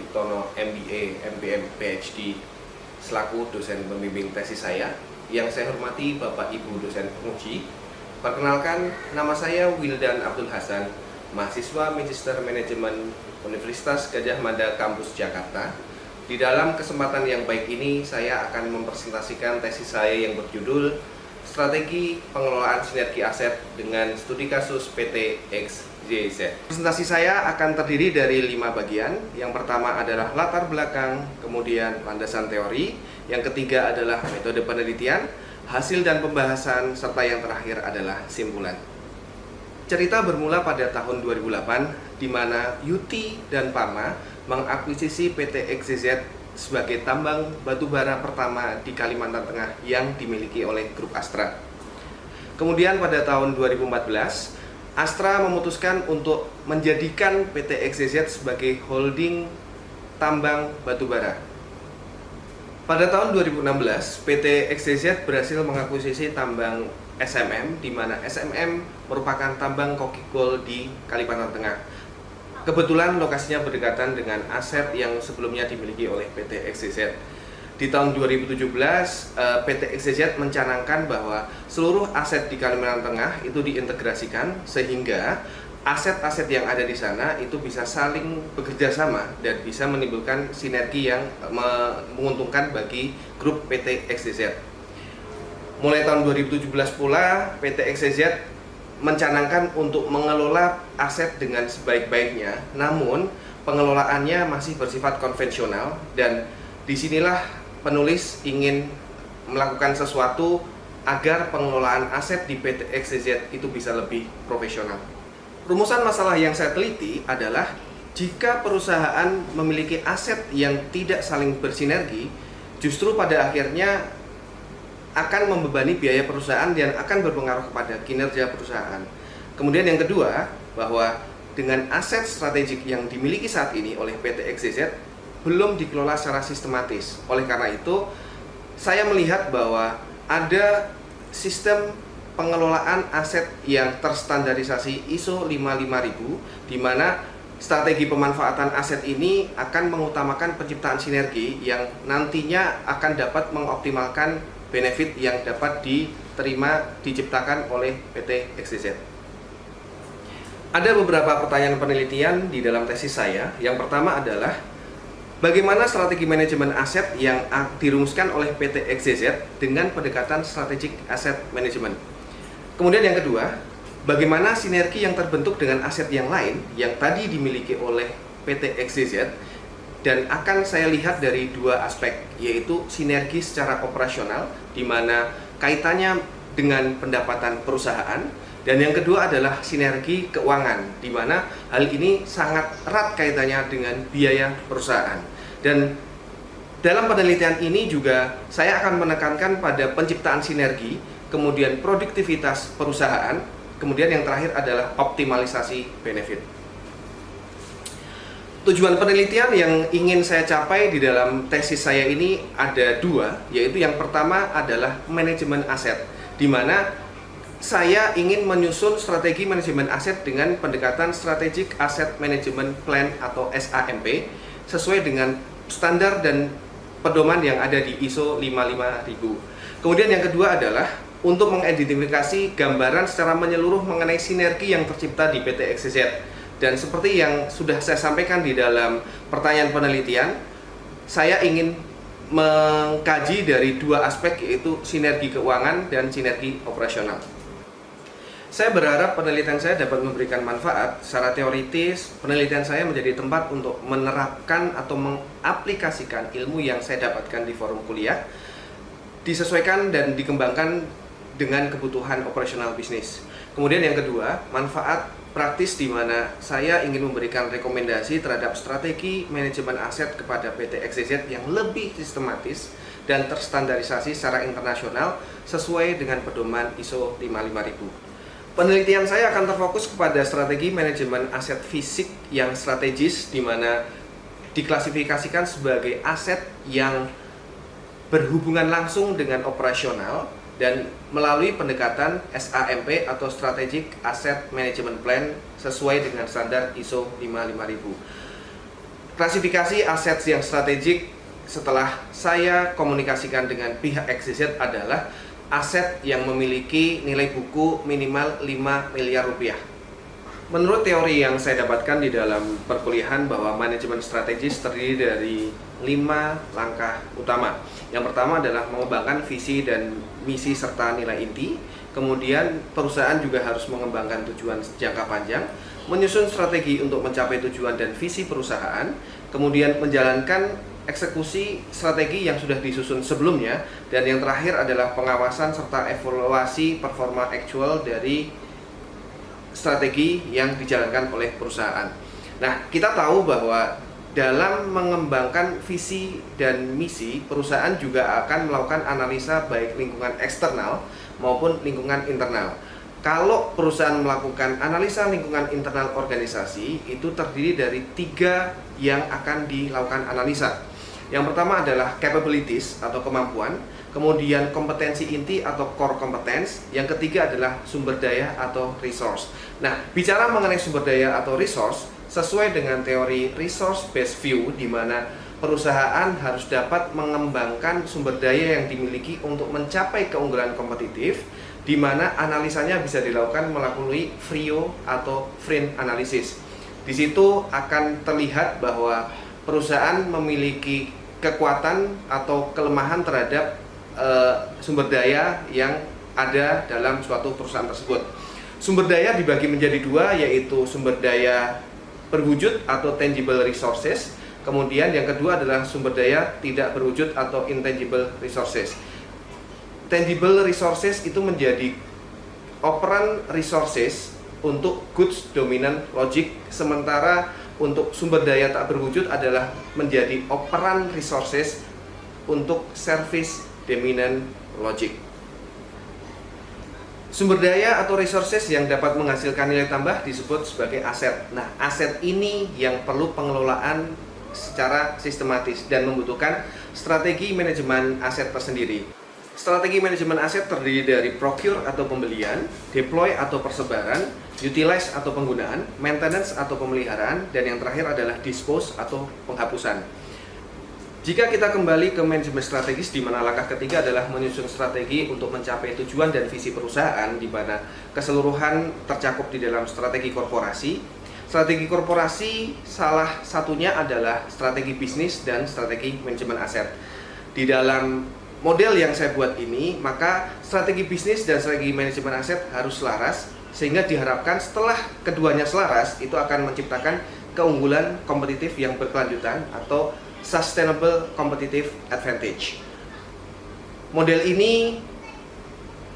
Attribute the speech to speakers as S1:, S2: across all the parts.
S1: Suciptono MBA, MPM, PhD selaku dosen pembimbing tesis saya. Yang saya hormati Bapak Ibu dosen penguji. Perkenalkan, nama saya Wildan Abdul Hasan, mahasiswa Magister Manajemen Universitas Gadjah Mada Kampus Jakarta. Di dalam kesempatan yang baik ini, saya akan mempresentasikan tesis saya yang berjudul Strategi Pengelolaan Sinergi Aset dengan Studi Kasus PT XYZ. Presentasi saya akan terdiri dari 5 bagian. Yang pertama adalah latar belakang, kemudian landasan teori, yang ketiga adalah metode penelitian, hasil dan pembahasan, serta yang terakhir adalah simpulan. Cerita bermula pada tahun 2008, di mana Yuti dan Pama mengakuisisi PT XYZ sebagai tambang batubara pertama di Kalimantan Tengah yang dimiliki oleh grup Astra. Kemudian pada tahun 2014, Astra memutuskan untuk menjadikan PT XYZ sebagai holding tambang batubara. Pada tahun 2016, PT XYZ berhasil mengakuisisi tambang SMM, di mana SMM merupakan tambang koki gold di Kalimantan Tengah. Kebetulan lokasinya berdekatan dengan aset yang sebelumnya dimiliki oleh PT XYZ. Di tahun 2017, PT XYZ mencanangkan bahwa seluruh aset di Kalimantan Tengah itu diintegrasikan sehingga aset-aset yang ada di sana itu bisa saling bekerja sama dan bisa menimbulkan sinergi yang menguntungkan bagi grup PT XYZ. Mulai tahun 2017 pula, PT XYZ mencanangkan untuk mengelola aset dengan sebaik-baiknya, namun pengelolaannya masih bersifat konvensional, dan disinilah penulis ingin melakukan sesuatu agar pengelolaan aset di PT XYZ itu bisa lebih profesional. Rumusan masalah yang saya teliti adalah jika perusahaan memiliki aset yang tidak saling bersinergi, justru pada akhirnya akan membebani biaya perusahaan dan akan berpengaruh kepada kinerja perusahaan. Kemudian yang kedua, bahwa dengan aset strategik yang dimiliki saat ini oleh PT XYZ belum dikelola secara sistematis. Oleh karena itu, saya melihat bahwa ada sistem pengelolaan aset yang terstandarisasi ISO 55000, di mana strategi pemanfaatan aset ini akan mengutamakan penciptaan sinergi yang nantinya akan dapat mengoptimalkan benefit yang dapat diciptakan oleh PT XYZ. Ada beberapa pertanyaan penelitian di dalam tesis saya. Yang pertama adalah bagaimana strategi manajemen aset yang dirumuskan oleh PT XYZ dengan pendekatan strategic asset management. Kemudian yang kedua, bagaimana sinergi yang terbentuk dengan aset yang lain yang tadi dimiliki oleh PT XYZ, dan akan saya lihat dari 2 aspek, yaitu sinergi secara operasional, di mana kaitannya dengan pendapatan perusahaan, dan yang kedua adalah sinergi keuangan, di mana hal ini sangat erat kaitannya dengan biaya perusahaan. Dan dalam penelitian ini juga saya akan menekankan pada penciptaan sinergi, kemudian produktivitas perusahaan, kemudian yang terakhir adalah optimalisasi benefit. Tujuan penelitian yang ingin saya capai di dalam tesis saya ini ada 2, yaitu yang pertama adalah manajemen aset, di mana saya ingin menyusun strategi manajemen aset dengan pendekatan Strategic Asset Management Plan atau SAMP sesuai dengan standar dan pedoman yang ada di ISO 55000. Kemudian yang kedua adalah untuk mengidentifikasi gambaran secara menyeluruh mengenai sinergi yang tercipta di PT XYZ. Dan seperti yang sudah saya sampaikan di dalam pertanyaan penelitian, saya ingin mengkaji dari 2 aspek, yaitu sinergi keuangan dan sinergi operasional. Saya berharap penelitian saya dapat memberikan manfaat. Secara teoritis, penelitian saya menjadi tempat untuk menerapkan atau mengaplikasikan ilmu yang saya dapatkan di forum kuliah, disesuaikan dan dikembangkan dengan kebutuhan operasional bisnis. Kemudian yang kedua, manfaat praktis, di mana saya ingin memberikan rekomendasi terhadap strategi manajemen aset kepada PT XYZ yang lebih sistematis dan terstandarisasi secara internasional sesuai dengan pedoman ISO 55000. Penelitian saya akan terfokus kepada strategi manajemen aset fisik yang strategis, di mana diklasifikasikan sebagai aset yang berhubungan langsung dengan operasional dan melalui pendekatan SAMP atau Strategic Asset Management Plan sesuai dengan standar ISO 55000. Klasifikasi aset yang strategik setelah saya komunikasikan dengan pihak XYZ adalah aset yang memiliki nilai buku minimal 5 miliar rupiah. Menurut teori yang saya dapatkan di dalam perkuliahan bahwa manajemen strategis terdiri dari 5 langkah utama. Yang pertama adalah mengembangkan visi dan misi serta nilai inti. Kemudian perusahaan juga harus mengembangkan tujuan jangka panjang, menyusun strategi untuk mencapai tujuan dan visi perusahaan, kemudian menjalankan eksekusi strategi yang sudah disusun sebelumnya, dan yang terakhir adalah pengawasan serta evaluasi performa aktual dari strategi yang dijalankan oleh perusahaan. Nah, kita tahu bahwa dalam mengembangkan visi dan misi, perusahaan juga akan melakukan analisa baik lingkungan eksternal maupun lingkungan internal. Kalau perusahaan melakukan analisa lingkungan internal organisasi, itu terdiri dari 3 yang akan dilakukan analisa. Yang pertama adalah capabilities atau kemampuan, kemudian kompetensi inti atau core competence, yang ketiga adalah sumber daya atau resource. Nah, bicara mengenai sumber daya atau resource, sesuai dengan teori resource based view, di mana perusahaan harus dapat mengembangkan sumber daya yang dimiliki untuk mencapai keunggulan kompetitif, di mana analisanya bisa dilakukan melalui FRIO atau Friend Analysis. Di situ akan terlihat bahwa perusahaan memiliki kekuatan atau kelemahan terhadap sumber daya yang ada dalam suatu perusahaan tersebut. Sumber daya dibagi menjadi 2, yaitu sumber daya berwujud atau tangible resources. Kemudian yang kedua adalah sumber daya tidak berwujud atau intangible resources. Tangible resources itu menjadi operant resources untuk goods dominant logic, sementara untuk sumber daya tak berwujud adalah menjadi operant resources untuk service dominant logic. Sumber daya atau resources yang dapat menghasilkan nilai tambah disebut sebagai aset. Nah, aset ini yang perlu pengelolaan secara sistematis dan membutuhkan strategi manajemen aset tersendiri. Strategi manajemen aset terdiri dari procure atau pembelian, deploy atau persebaran, utilize atau penggunaan, maintenance atau pemeliharaan, dan yang terakhir adalah dispose atau penghapusan. Jika kita kembali ke manajemen strategis, di mana langkah ketiga adalah menyusun strategi untuk mencapai tujuan dan visi perusahaan, di mana keseluruhan tercakup di dalam strategi korporasi. Strategi korporasi salah satunya adalah strategi bisnis dan strategi manajemen aset. Di dalam model yang saya buat ini, maka strategi bisnis dan strategi manajemen aset harus selaras, sehingga diharapkan setelah keduanya selaras, itu akan menciptakan keunggulan kompetitif yang berkelanjutan atau sustainable competitive advantage. Model ini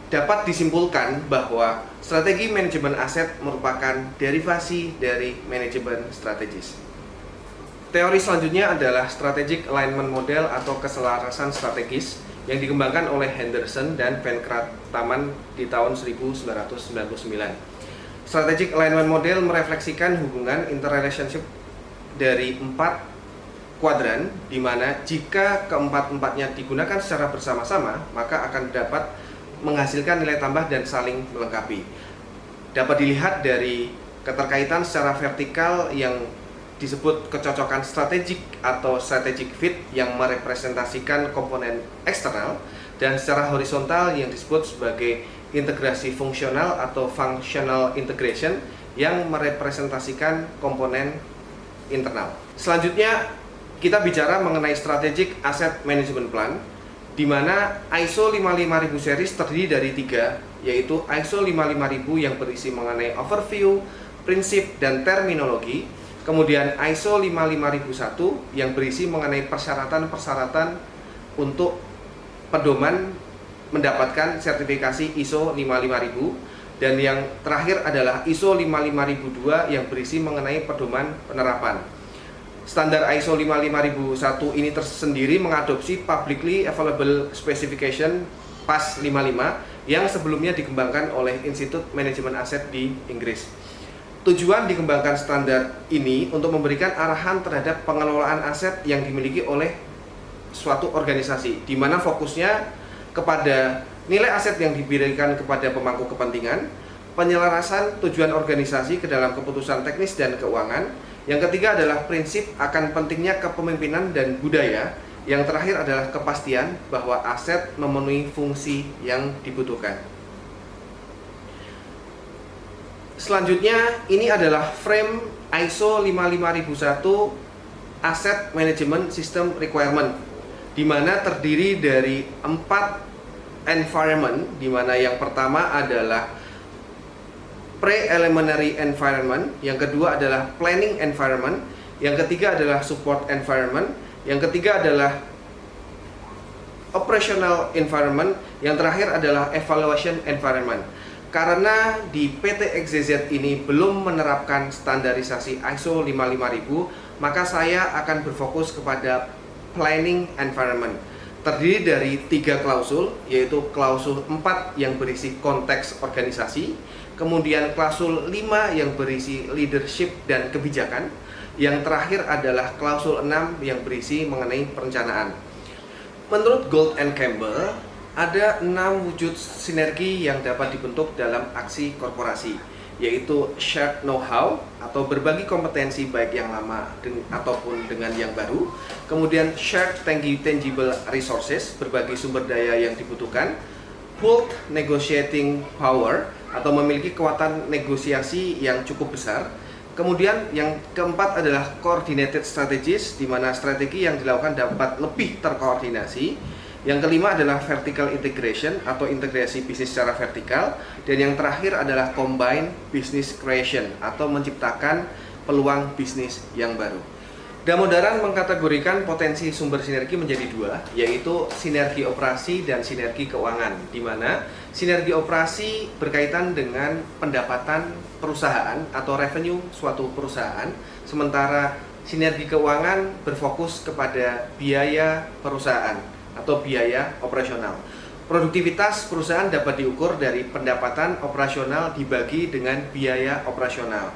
S1: dapat disimpulkan bahwa strategi manajemen aset merupakan derivasi dari manajemen strategis. Teori selanjutnya adalah strategic alignment model atau keselarasan strategis yang dikembangkan oleh Henderson dan Van Krataman di tahun 1999. Strategic alignment model merefleksikan hubungan interrelationship dari 4 kuadran, di mana jika keempat-empatnya digunakan secara bersama-sama, maka akan dapat menghasilkan nilai tambah dan saling melengkapi. Dapat dilihat dari keterkaitan secara vertikal yang disebut kecocokan strategik atau strategic fit yang merepresentasikan komponen eksternal, dan secara horizontal yang disebut sebagai integrasi fungsional atau functional integration yang merepresentasikan komponen internal. Selanjutnya kita bicara mengenai strategic asset management plan, di mana ISO 55000 series terdiri dari 3, yaitu ISO 55000 yang berisi mengenai overview, prinsip, dan terminologi. Kemudian ISO 55001 yang berisi mengenai persyaratan-persyaratan untuk pedoman mendapatkan sertifikasi ISO 55000. Dan yang terakhir adalah ISO 55002 yang berisi mengenai pedoman penerapan. Standar ISO 55001 ini tersendiri mengadopsi Publicly Available Specification PAS 55 yang sebelumnya dikembangkan oleh Institut Manajemen Aset di Inggris. Tujuan dikembangkan standar ini untuk memberikan arahan terhadap pengelolaan aset yang dimiliki oleh suatu organisasi, di mana fokusnya kepada nilai aset yang diberikan kepada pemangku kepentingan, penyelarasan tujuan organisasi ke dalam keputusan teknis dan keuangan, Yang ketiga adalah prinsip akan pentingnya kepemimpinan dan budaya. Yang terakhir adalah kepastian bahwa aset memenuhi fungsi yang dibutuhkan. Selanjutnya, ini adalah frame ISO 55001 Asset Management System Requirement, di mana terdiri dari 4 environment, di mana yang pertama adalah preliminary environment, yang kedua adalah planning environment, yang ketiga adalah support environment, yang ketiga adalah operational environment, yang terakhir adalah evaluation environment. Karena di PT XYZ ini belum menerapkan standarisasi ISO 55000, maka saya akan berfokus kepada planning environment. Terdiri dari 3 klausul, yaitu klausul 4 yang berisi konteks organisasi, kemudian klausul 5 yang berisi leadership dan kebijakan, yang terakhir adalah klausul 6 yang berisi mengenai perencanaan. Menurut Gold and Campbell, ada 6 wujud sinergi yang dapat dibentuk dalam aksi korporasi, yaitu shared know-how atau berbagi kompetensi baik yang lama ataupun dengan yang baru, kemudian shared tangible resources, berbagi sumber daya yang dibutuhkan, pooled negotiating power atau memiliki kekuatan negosiasi yang cukup besar. Kemudian yang keempat adalah coordinated strategies, di mana strategi yang dilakukan dapat lebih terkoordinasi. Yang kelima adalah vertical integration atau integrasi bisnis secara vertikal. Dan yang terakhir adalah combined business creation atau menciptakan peluang bisnis yang baru. Damodaran mengkategorikan potensi sumber sinergi menjadi 2, yaitu sinergi operasi dan sinergi keuangan, di mana sinergi operasi berkaitan dengan pendapatan perusahaan atau revenue suatu perusahaan, sementara sinergi keuangan berfokus kepada biaya perusahaan atau biaya operasional. Produktivitas perusahaan dapat diukur dari pendapatan operasional dibagi dengan biaya operasional.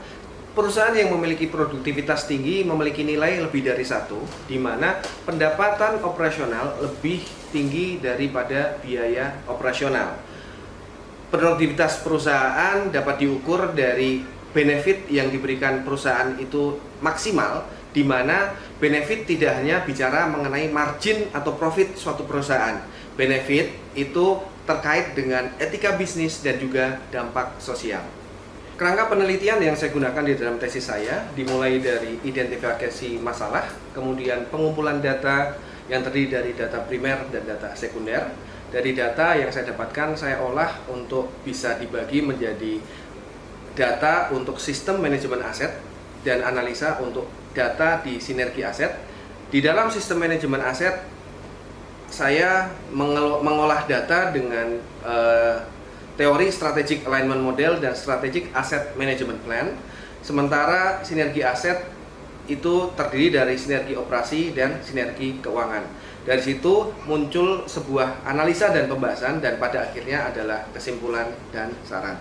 S1: Perusahaan yang memiliki produktivitas tinggi memiliki nilai lebih dari 1, di mana pendapatan operasional lebih tinggi daripada biaya operasional. Produktivitas perusahaan dapat diukur dari benefit yang diberikan perusahaan itu maksimal, di mana benefit tidak hanya bicara mengenai margin atau profit suatu perusahaan. Benefit itu terkait dengan etika bisnis dan juga dampak sosial. Kerangka penelitian yang saya gunakan di dalam tesis saya dimulai dari identifikasi masalah, kemudian pengumpulan data yang terdiri dari data primer dan data sekunder. Dari data yang saya dapatkan, saya olah untuk bisa dibagi menjadi data untuk sistem manajemen aset dan analisa untuk data di sinergi aset. Di dalam sistem manajemen aset, saya mengolah data dengan teori strategic alignment model dan strategic asset management plan. Sementara sinergi aset itu terdiri dari sinergi operasi dan sinergi keuangan. Dari situ muncul sebuah analisa dan pembahasan, dan pada akhirnya adalah kesimpulan dan saran.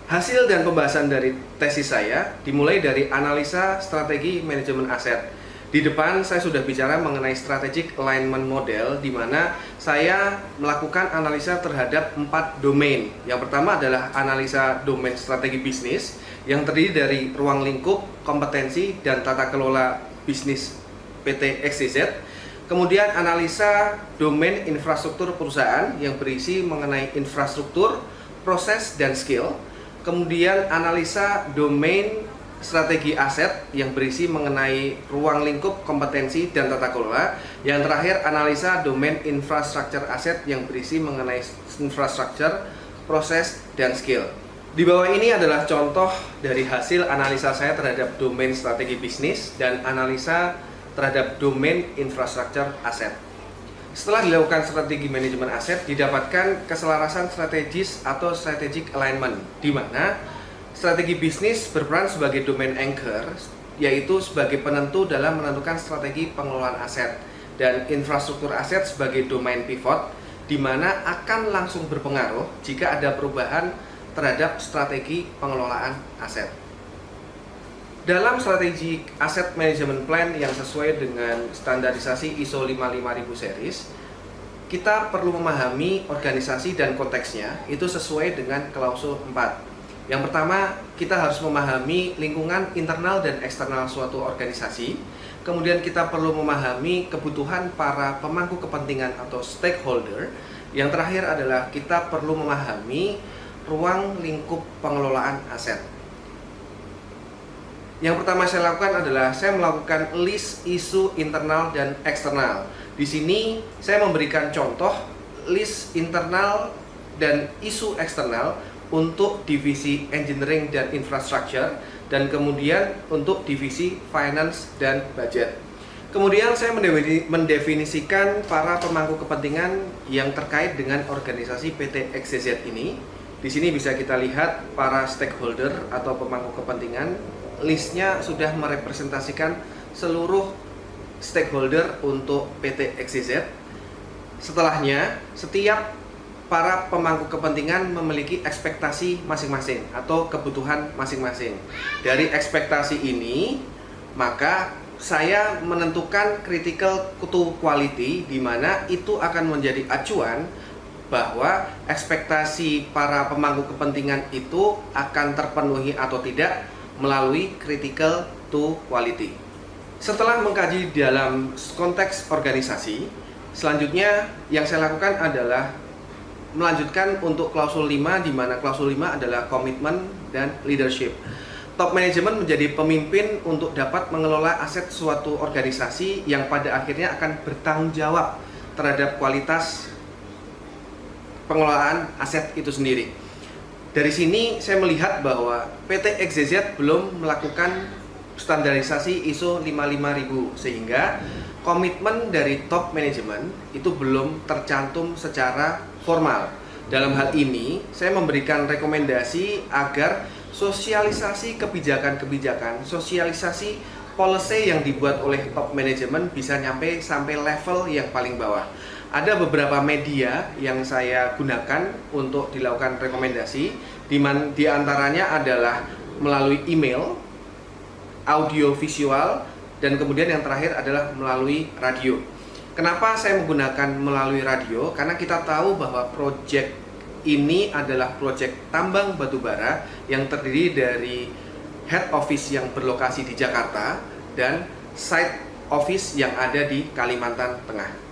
S1: Hasil dan pembahasan dari tesis saya dimulai dari analisa strategi manajemen aset. Di depan saya sudah bicara mengenai strategic alignment model, di mana saya melakukan analisa terhadap 4 domain. Yang pertama adalah analisa domain strategi bisnis yang terdiri dari ruang lingkup, kompetensi, dan tata kelola bisnis PT XYZ. Kemudian analisa domain infrastruktur perusahaan yang berisi mengenai infrastruktur, proses, dan skill. Kemudian analisa domain strategi aset yang berisi mengenai ruang lingkup, kompetensi, dan tata kelola. Yang terakhir, analisa domain infrastruktur aset yang berisi mengenai infrastruktur, proses, dan skill. Di bawah ini adalah contoh dari hasil analisa saya terhadap domain strategi bisnis dan analisa terhadap domain infrastruktur aset. Setelah dilakukan strategi manajemen aset, didapatkan keselarasan strategis atau strategic alignment, di mana strategi bisnis berperan sebagai domain anchor, yaitu sebagai penentu dalam menentukan strategi pengelolaan aset, dan infrastruktur aset sebagai domain pivot, di mana akan langsung berpengaruh jika ada perubahan terhadap strategi pengelolaan aset. Dalam strategi asset management plan yang sesuai dengan standarisasi ISO 55000 series, kita perlu memahami organisasi dan konteksnya itu sesuai dengan klausul 4. Yang pertama, kita harus memahami lingkungan internal dan eksternal suatu organisasi. Kemudian kita perlu memahami kebutuhan para pemangku kepentingan atau stakeholder. Yang terakhir adalah kita perlu memahami ruang lingkup pengelolaan aset. Yang pertama saya lakukan adalah saya melakukan list isu internal dan eksternal. Di sini saya memberikan contoh list internal dan isu eksternal untuk divisi engineering dan infrastructure, dan kemudian untuk divisi finance dan budget. Kemudian saya mendefinisikan para pemangku kepentingan yang terkait dengan organisasi PT XYZ ini. Di sini bisa kita lihat para stakeholder atau pemangku kepentingan. Listnya sudah merepresentasikan seluruh stakeholder untuk PT XYZ. Setelahnya, setiap para pemangku kepentingan memiliki ekspektasi masing-masing atau kebutuhan masing-masing. Dari ekspektasi ini, maka saya menentukan critical to quality, di mana itu akan menjadi acuan bahwa ekspektasi para pemangku kepentingan itu akan terpenuhi atau tidak melalui critical to quality. Setelah mengkaji dalam konteks organisasi, selanjutnya yang saya lakukan adalah melanjutkan untuk klausul 5, di mana klausul 5 adalah komitmen dan leadership. Top management menjadi pemimpin untuk dapat mengelola aset suatu organisasi yang pada akhirnya akan bertanggung jawab terhadap kualitas pengelolaan aset itu sendiri. Dari sini saya melihat bahwa PT XYZ belum melakukan standarisasi ISO 55000, sehingga komitmen dari top manajemen itu belum tercantum secara formal. Dalam hal ini, saya memberikan rekomendasi agar sosialisasi kebijakan-kebijakan, sosialisasi policy yang dibuat oleh top manajemen bisa nyampe sampai level yang paling bawah. Ada beberapa media yang saya gunakan untuk dilakukan rekomendasi, di antaranya adalah melalui email, audio visual, dan kemudian yang terakhir adalah melalui radio. Kenapa saya menggunakan melalui radio? Karena kita tahu bahwa proyek ini adalah proyek tambang batubara yang terdiri dari head office yang berlokasi di Jakarta dan site office yang ada di Kalimantan Tengah.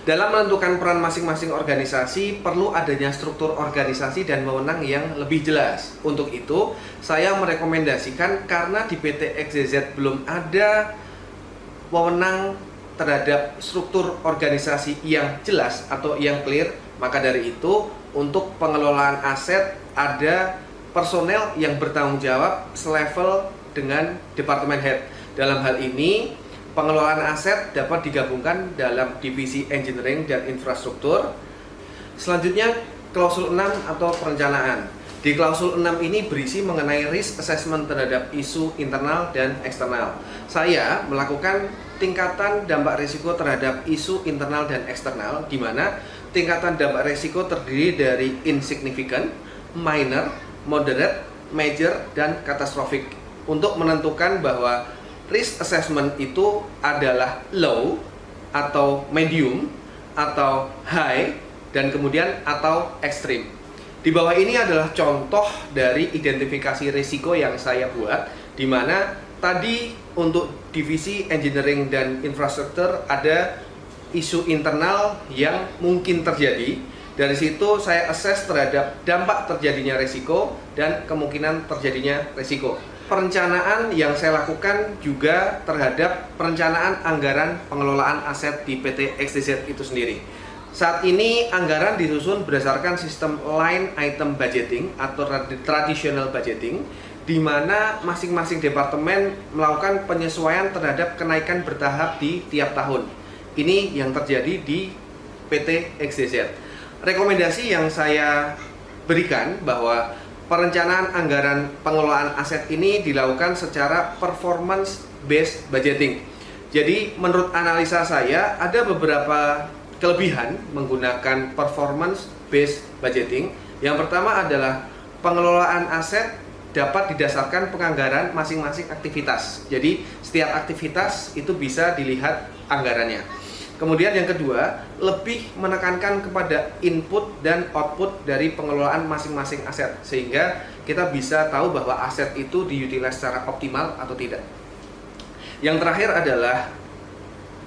S1: Dalam menentukan peran masing-masing organisasi, perlu adanya struktur organisasi dan wewenang yang lebih jelas. Untuk itu, saya merekomendasikan karena di PT XYZ belum ada wewenang terhadap struktur organisasi yang jelas atau yang clear, maka dari itu, untuk pengelolaan aset ada personel yang bertanggung jawab selevel dengan departemen head. Dalam hal ini, pengelolaan aset dapat digabungkan dalam divisi engineering dan infrastruktur. Selanjutnya, klausul 6 atau perencanaan. Di klausul 6 ini berisi mengenai risk assessment terhadap isu internal dan eksternal. Saya melakukan tingkatan dampak risiko terhadap isu internal dan eksternal, di mana tingkatan dampak risiko terdiri dari insignificant, minor, moderate, major, dan catastrophic. Untuk menentukan bahwa risk assessment itu adalah low, atau medium, atau high, dan kemudian atau extreme. Di bawah ini adalah contoh dari identifikasi risiko yang saya buat, di mana tadi untuk divisi engineering dan infrastruktur ada isu internal yang mungkin terjadi. Dari situ saya assess terhadap dampak terjadinya risiko dan kemungkinan terjadinya risiko. Perencanaan yang saya lakukan juga terhadap perencanaan anggaran pengelolaan aset di PT XYZ itu sendiri. Saat ini anggaran disusun berdasarkan sistem line item budgeting atau traditional budgeting, di mana masing-masing departemen melakukan penyesuaian terhadap kenaikan bertahap di tiap tahun. Ini yang terjadi di PT XYZ. Rekomendasi yang saya berikan bahwa perencanaan anggaran pengelolaan aset ini dilakukan secara performance based budgeting. Jadi menurut analisa saya ada beberapa kelebihan menggunakan performance based budgeting. Yang pertama adalah pengelolaan aset dapat didasarkan penganggaran masing-masing aktivitas. Jadi setiap aktivitas itu bisa dilihat anggarannya. Kemudian yang kedua, lebih menekankan kepada input dan output dari pengelolaan masing-masing aset, sehingga kita bisa tahu bahwa aset itu diutilize secara optimal atau tidak. Yang terakhir adalah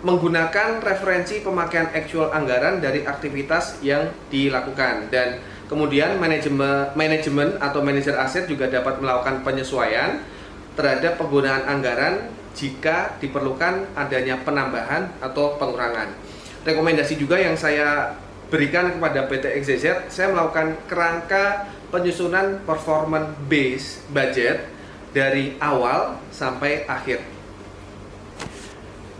S1: menggunakan referensi pemakaian actual anggaran dari aktivitas yang dilakukan, dan kemudian manajemen atau manajer aset juga dapat melakukan penyesuaian terhadap penggunaan anggaran jika diperlukan adanya penambahan atau pengurangan. Rekomendasi juga yang saya berikan kepada PT XYZ, saya melakukan kerangka penyusunan performance based budget dari awal sampai akhir.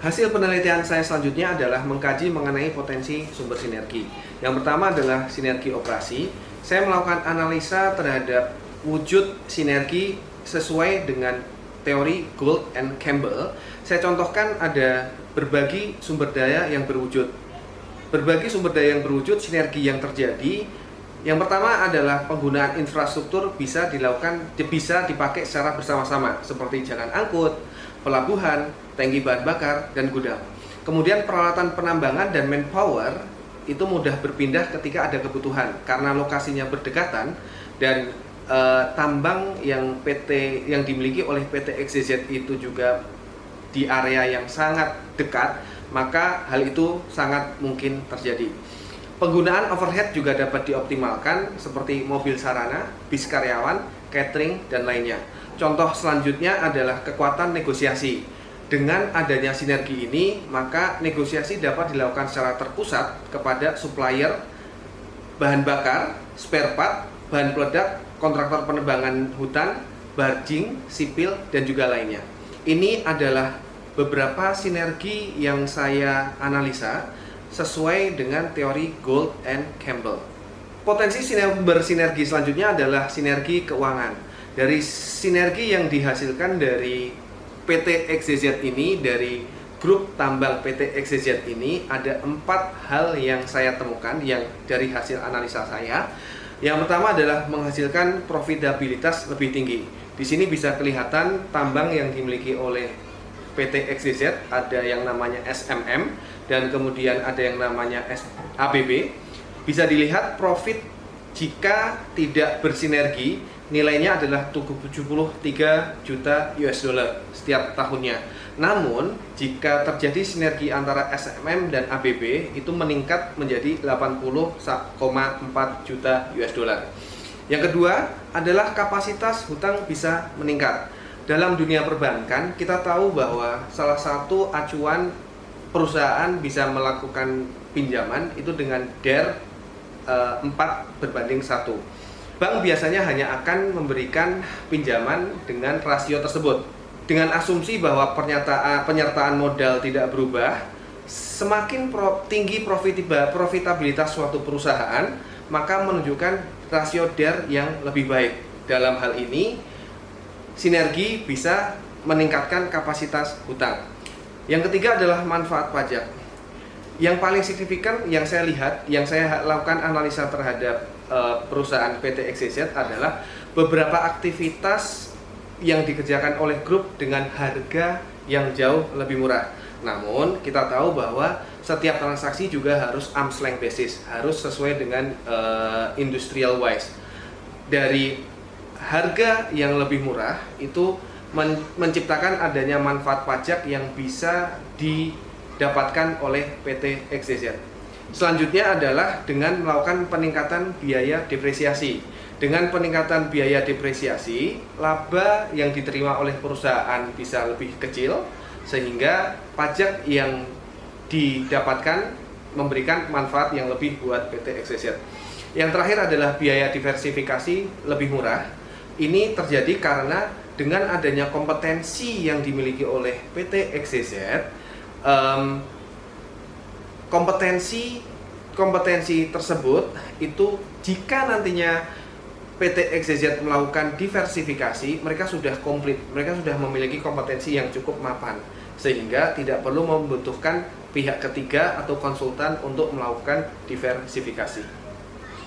S1: Hasil penelitian saya selanjutnya adalah mengkaji mengenai potensi sumber sinergi. Yang pertama adalah sinergi operasi. Saya melakukan analisa terhadap wujud sinergi sesuai dengan teori Gould and Campbell. Saya contohkan ada berbagi sumber daya yang berwujud. Berbagi sumber daya yang berwujud, sinergi yang terjadi. Yang pertama adalah penggunaan infrastruktur bisa dipakai secara bersama-sama, seperti jalan angkut, pelabuhan, tangki bahan bakar, dan gudang. Kemudian peralatan penambangan dan manpower itu mudah berpindah ketika ada kebutuhan karena lokasinya berdekatan, dan tambang yang dimiliki oleh PT XYZ itu juga di area yang sangat dekat, maka hal itu sangat mungkin terjadi. Penggunaan overhead juga dapat dioptimalkan seperti mobil sarana, bis karyawan, catering, dan lainnya. Contoh selanjutnya adalah kekuatan negosiasi. Dengan adanya sinergi ini, maka negosiasi dapat dilakukan secara terpusat kepada supplier bahan bakar, spare part, bahan peledak, kontraktor penebangan hutan, barging, sipil, dan juga lainnya. Ini adalah beberapa sinergi yang saya analisa sesuai dengan teori Gould and Campbell. Potensi bersinergi selanjutnya adalah sinergi keuangan. Dari sinergi yang dihasilkan dari PT XYZ ini, dari grup tambang PT XYZ ini, ada 4 hal yang saya temukan yang dari hasil analisa saya. Yang pertama adalah menghasilkan profitabilitas lebih tinggi. Di sini bisa kelihatan tambang yang dimiliki oleh PT XYZ, ada yang namanya SMM dan kemudian ada yang namanya ABB. Bisa dilihat profit jika tidak bersinergi nilainya adalah 73 juta US dollar setiap tahunnya. Namun jika terjadi sinergi antara SMM dan ABB, itu meningkat menjadi 80,4 juta US dollar. Yang kedua adalah kapasitas hutang bisa meningkat. Dalam dunia perbankan, kita tahu bahwa salah satu acuan perusahaan bisa melakukan pinjaman itu dengan DER 4:1. Bank biasanya hanya akan memberikan pinjaman dengan rasio tersebut. Dengan asumsi bahwa penyertaan modal tidak berubah, semakin tinggi profitabilitas suatu perusahaan, maka menunjukkan rasio DER yang lebih baik. Dalam hal ini, sinergi bisa meningkatkan kapasitas hutang. Yang ketiga adalah manfaat pajak. Yang paling signifikan yang saya lihat, yang saya lakukan analisa terhadap perusahaan PT XYZ adalah beberapa aktivitas yang dikerjakan oleh grup dengan harga yang jauh lebih murah. Namun kita tahu bahwa setiap transaksi juga harus arm's length basis, harus sesuai dengan industrial wise. Dari harga yang lebih murah itu menciptakan adanya manfaat pajak yang bisa didapatkan oleh PT XYZ. Selanjutnya adalah dengan melakukan peningkatan biaya depresiasi. Dengan peningkatan biaya depresiasi, laba yang diterima oleh perusahaan bisa lebih kecil, sehingga pajak yang didapatkan memberikan manfaat yang lebih buat PT XYZ. Yang terakhir adalah biaya diversifikasi lebih murah. Ini terjadi karena dengan adanya kompetensi yang dimiliki oleh PT XYZ, kompetensi tersebut itu jika nantinya PT XYZ melakukan diversifikasi, mereka sudah komplit, mereka sudah memiliki kompetensi yang cukup mapan, sehingga tidak perlu membutuhkan pihak ketiga atau konsultan untuk melakukan diversifikasi.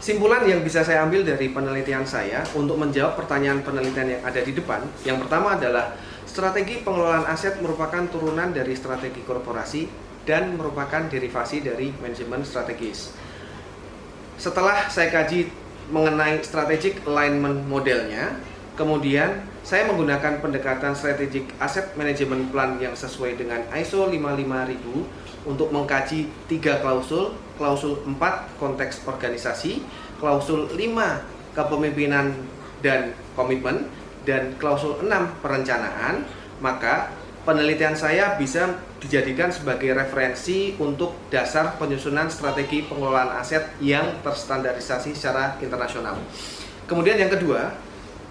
S1: Simpulan yang bisa saya ambil dari penelitian saya untuk menjawab pertanyaan penelitian yang ada di depan, yang pertama adalah strategi pengelolaan aset merupakan turunan dari strategi korporasi dan merupakan derivasi dari manajemen strategis. Setelah saya kaji mengenai strategic alignment modelnya, kemudian saya menggunakan pendekatan strategic asset management plan yang sesuai dengan ISO 55000 untuk mengkaji 3 klausul, klausul 4 konteks organisasi, klausul 5 kepemimpinan dan komitmen, dan klausul 6 perencanaan. Maka penelitian saya bisa dijadikan sebagai referensi untuk dasar penyusunan strategi pengelolaan aset yang terstandarisasi secara internasional. Kemudian yang kedua,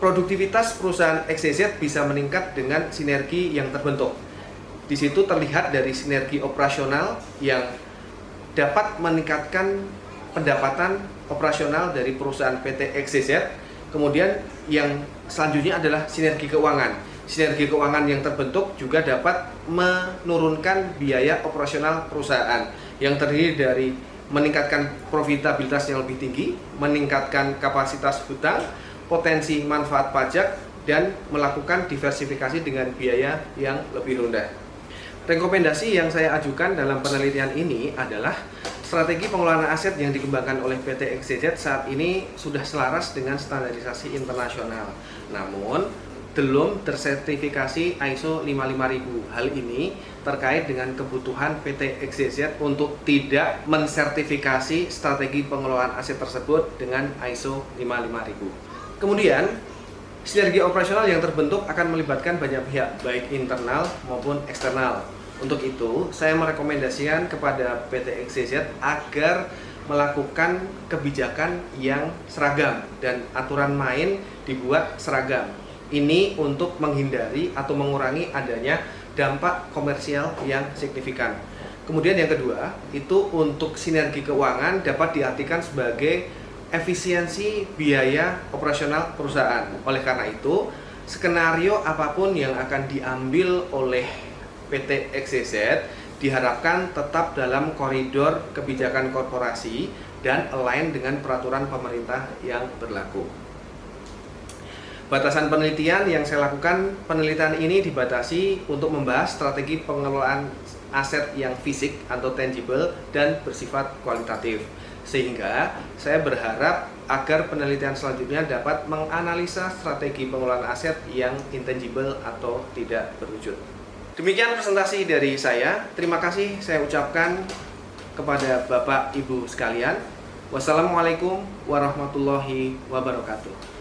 S1: produktivitas perusahaan XYZ bisa meningkat dengan sinergi yang terbentuk. Di situ terlihat dari sinergi operasional yang dapat meningkatkan pendapatan operasional dari perusahaan PT XYZ. Kemudian yang selanjutnya adalah sinergi keuangan. Sinergi keuangan yang terbentuk juga dapat menurunkan biaya operasional perusahaan yang terdiri dari meningkatkan profitabilitas yang lebih tinggi, meningkatkan kapasitas hutang, potensi manfaat pajak, dan melakukan diversifikasi dengan biaya yang lebih rendah. Rekomendasi yang saya ajukan dalam penelitian ini adalah strategi pengelolaan aset yang dikembangkan oleh PT XYZ saat ini sudah selaras dengan standarisasi internasional. Namun, belum tersertifikasi ISO 55000. Hal ini terkait dengan kebutuhan PT XYZ untuk tidak mensertifikasi strategi pengelolaan aset tersebut dengan ISO 55000. Kemudian, sinergi operasional yang terbentuk akan melibatkan banyak pihak, baik internal maupun eksternal. Untuk itu, saya merekomendasikan kepada PT XYZ agar melakukan kebijakan yang seragam dan aturan main dibuat seragam. Ini untuk menghindari atau mengurangi adanya dampak komersial yang signifikan. Kemudian yang kedua, itu untuk sinergi keuangan dapat diartikan sebagai efisiensi biaya operasional perusahaan. Oleh karena itu, skenario apapun yang akan diambil oleh PT XYZ diharapkan tetap dalam koridor kebijakan korporasi dan align dengan peraturan pemerintah yang berlaku. Batasan penelitian yang saya lakukan, penelitian ini dibatasi untuk membahas strategi pengelolaan aset yang fisik atau tangible dan bersifat kualitatif. Sehingga saya berharap agar penelitian selanjutnya dapat menganalisa strategi pengelolaan aset yang intangible atau tidak berwujud. Demikian presentasi dari saya. Terima kasih saya ucapkan kepada Bapak Ibu sekalian. Wassalamualaikum warahmatullahi wabarakatuh.